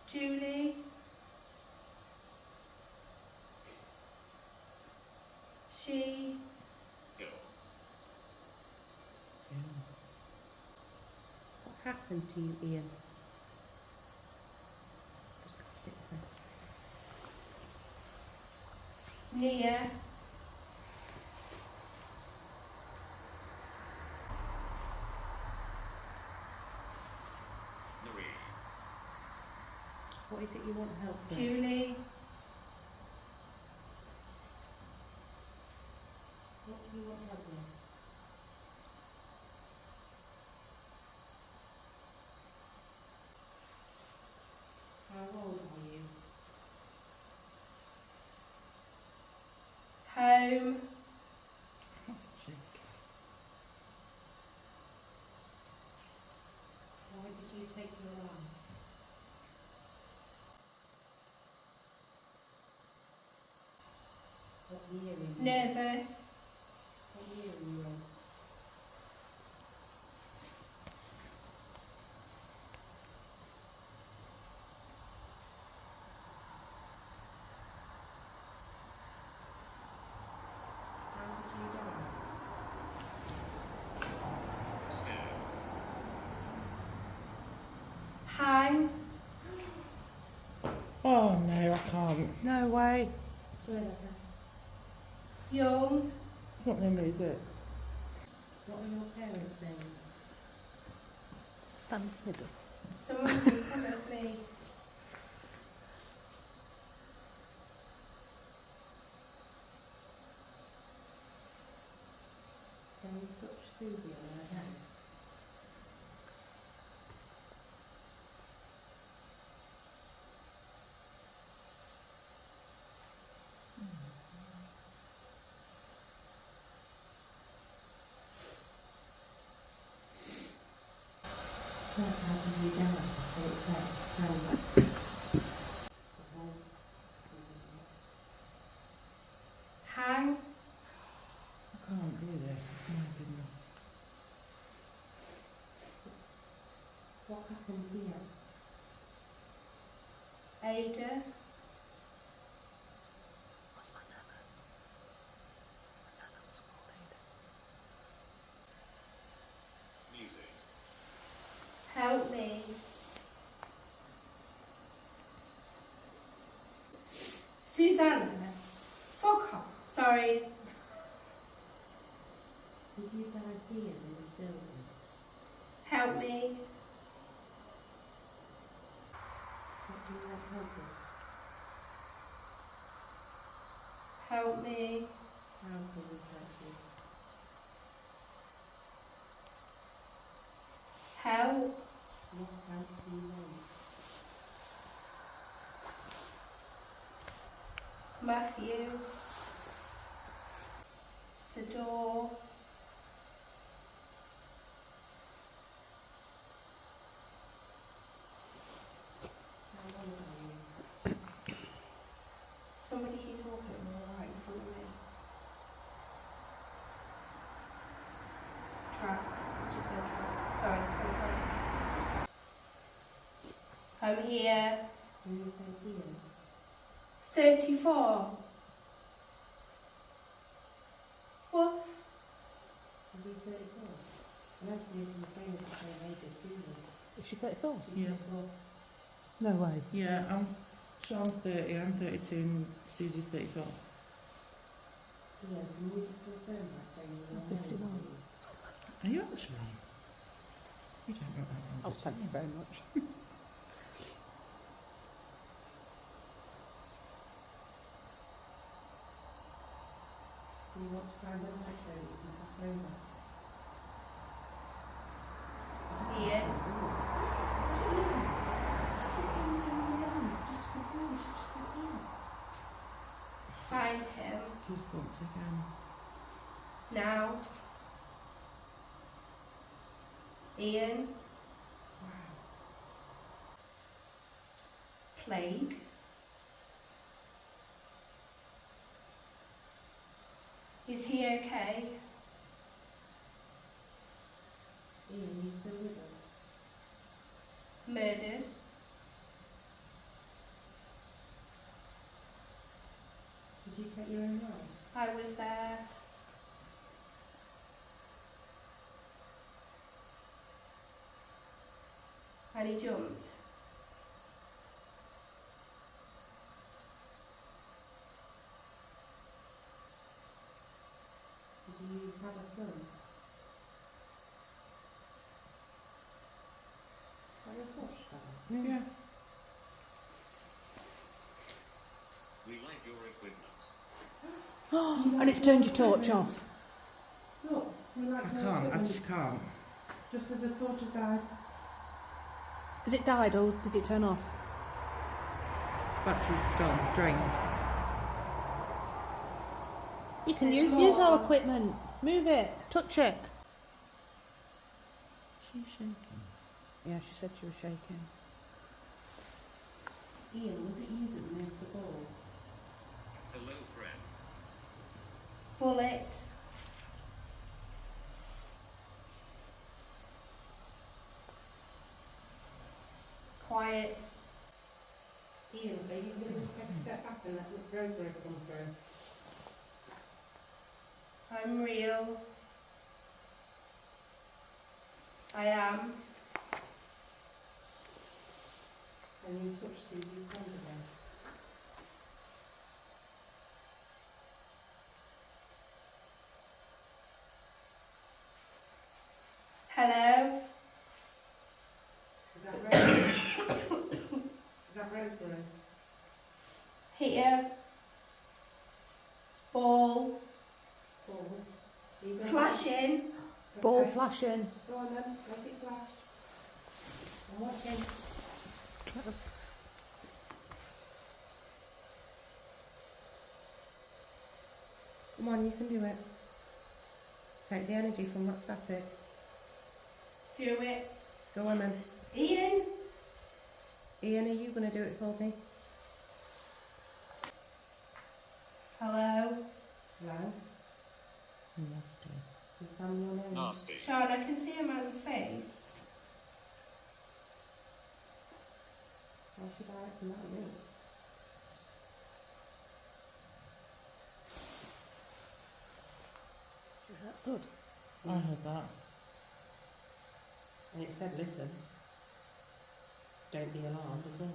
Julie? She? What happened to you, Ian? Just got to stick with it. Nia? What is it you want help with? Julie? What do you want help with? How old are you? Home? That's a cheek. Why did you take your life? What year are you? Nervous. What year are you in? How did you die? Hang. Oh no, I can't. No way. Swear that guys. Young. It's not me, is it? What are your parents' names? Stand in the middle. Someone can come with me. Can you touch Susie on her hand? So how did you die? So it's like hang. I can't do this. My goodness. What happened here? Ada. What's my nana? My nana was called Ada. Music. Help me. Susanna. Fuck off. Sorry. Did you die here in this building? Help me. What do you want help with? Help me. How can we help you? Help. What help do you want? Matthew. The door. Somebody keeps walking right in front of me. Trapped. I've just done trapped. Sorry, I'm here. Can you say Ian? 34. What? Is he 34? I know she's the same as the same age as Susan. Is she 34? She's Yeah. 34. No way. Yeah, Sean's 30, I'm 32 and Susie's 34. Yeah, can you just confirm by saying your I'm name, 51. please? Are you actually? You don't look that Oh, old. thank you very much. Do you want to find them back so that you can pass over? Ian. Is it Ian? Just said, can you turn me on? Just to confirm, she's just said Ian. Find him. Just once again. Now. Ian. Wow. Plague. Is he okay? Ian, are you still with us? Murdered. Did you take your own life? I was there. And he jumped. Did you have a son? Are you a torch then? Yeah. We like your equipment. And it's turned your torch off. Look, we like I your can't, I equipment. just can't. Just as the torch has died. Has it died or did it turn off? Battery's gone, drained. You can There's use our more. equipment. Move it. Touch it. She's shaking. Yeah, she said she was shaking. Ian, was it you that moved the ball? Hello, friend. Bullet. Quiet. Ian, are you willing to take a step back and let Rosemary come through? I'm real. I am. Can you touch Susie's hand again? Hello. Is that Rosemary? Is that Rosemary? Here. Ball. Ball? Are you going Flashing. Okay. Ball flashing. Go on then, make it flash. I'm watching. Come on, you can do it. Take the energy from that static. Do it. Go on then. Ian. Ian, are you going to do it for me? Hello. Hello? Nasty. Can you tell me your name? Nasty. Sean, I can see a man's face. Why should I act that me? Did you hear that thud? I heard that. And it said, listen. Don't be alarmed as well.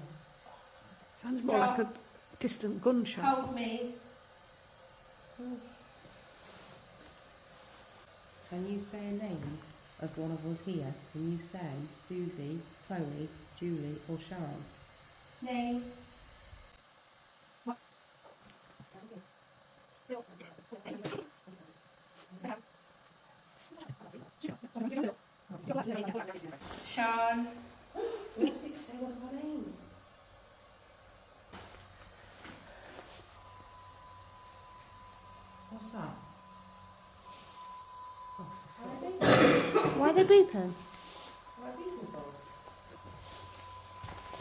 Sounded more like a distant gunshot. Hold me. Can you say a name of one of us here? Can you say Susie, Chloe, Julie or Sharon? Name. Sean. Let's say one of our names. What's that? Why are they beeping? Why are people for?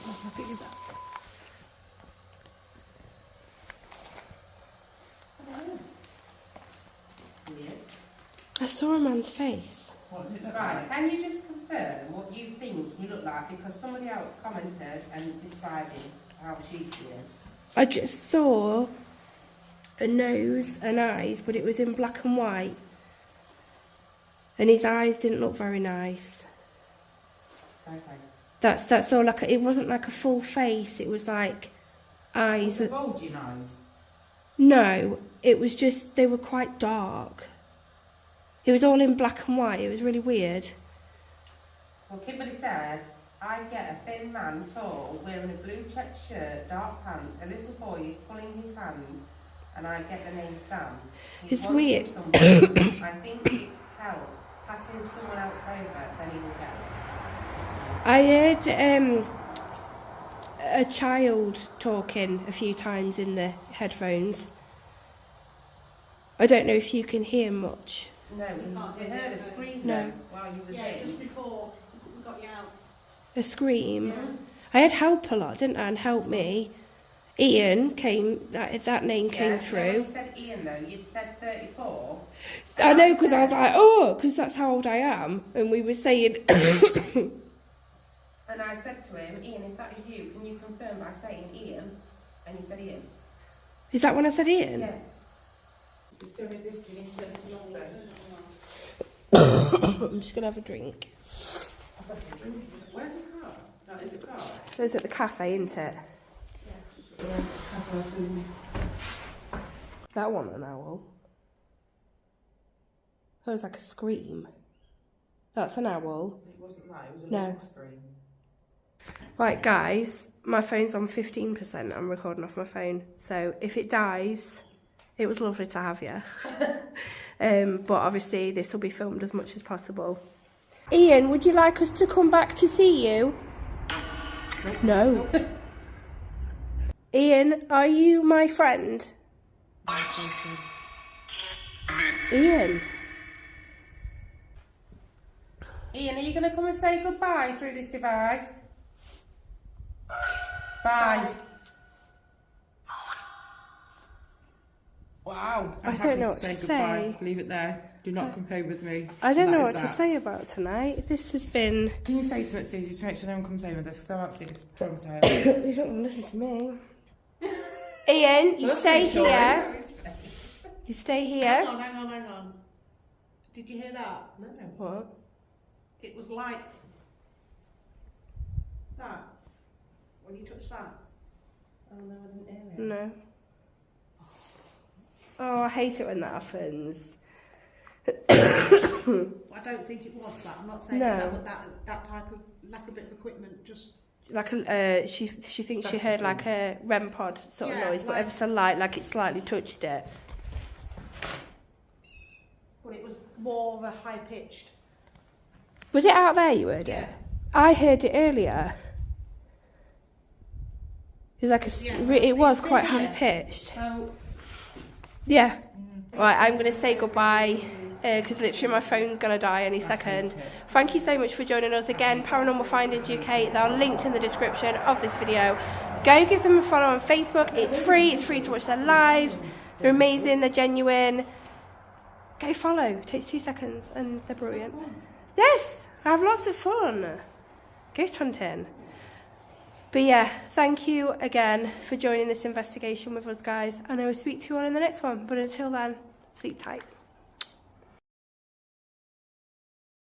I think it's that. Weird. I saw a man's face. What is it? Right, can you just confirm what you think he looked like? Because somebody else commented and described him how she's seen. I just saw a nose and eyes, but it was in black and white. And his eyes didn't look very nice. Okay. That's all. Like, it wasn't like a full face. It was like eyes. The bulging eyes. No, it was just, they were quite dark. It was all in black and white. It was really weird. Well, Kimberly said, I get a thin man, tall, wearing a blue checked shirt, dark pants, a little boy is pulling his hand, and I get the name Sam. He's It's wanting weird. something. I think it's help. Passing someone else over, then he will get. I heard a child talking a few times in the headphones. I don't know if you can hear much. No, we heard a scream No. while you was Yeah, in. just before we got you out. A scream. Yeah. I had help a lot, didn't I? And help me. Ian came, that name came Yeah, through. When you said Ian though, you'd said 34. I know, because I was like, oh, because that's how old I am. And we were saying, And I said to him, Ian, if that is you, can you confirm by saying Ian? And he said Ian. is that when I said Ian? Yeah. It's doing this, do you need to turn this on then? I'm just going to have a drink. Where's the car? No, is it car? It's at the cafe, isn't it? That wasn't an owl. That was like a scream. That's an owl. It wasn't that, it was a No. long screen. Right, guys, my phone's on 15%. I'm recording off my phone. So if it dies, it was lovely to have you. But obviously, this will be filmed as much as possible. Ian, would you like us to come back to see you? No. Ian, are you my friend? Ian. Ian, are you going to come and say goodbye through this device? Bye. Wow. I don't know what to say. Leave it there. Do not compare with me. I don't That know is what to that. say about tonight. This has been... Can you say something, Stevie, to make sure no one comes over with this? Because I'm absolutely traumatised. You don't want to listen to me. Ian, you stay here. You stay here. Hang on. Did you hear that? No. What? It was like that. When you touched that. Oh no, I didn't hear it. No. Oh, I hate it when that happens. I don't think it was that. I'm not saying No. that, but that type of like a bit of equipment just. Like a, she thinks she heard like a REM pod sort of Yeah, noise, but like- ever so light, like it slightly touched it. Well, it was more of a high pitched. Was it out there you heard it? Yeah. I heard it earlier. It was like it was quite high pitched. So Yeah. Right, I'm going to say goodbye because literally my phone's going to die any second. Thank you so much for joining us again. Paranormal Findings UK, they're linked in the description of this video. Go give them a follow on Facebook. It's free to watch their lives. They're amazing, they're genuine. Go follow, it takes 2 seconds and they're brilliant. Yes, I have lots of fun. Ghost hunting. But yeah, thank you again for joining this investigation with us, guys. And I will speak to you all in the next one. But until then, sleep tight.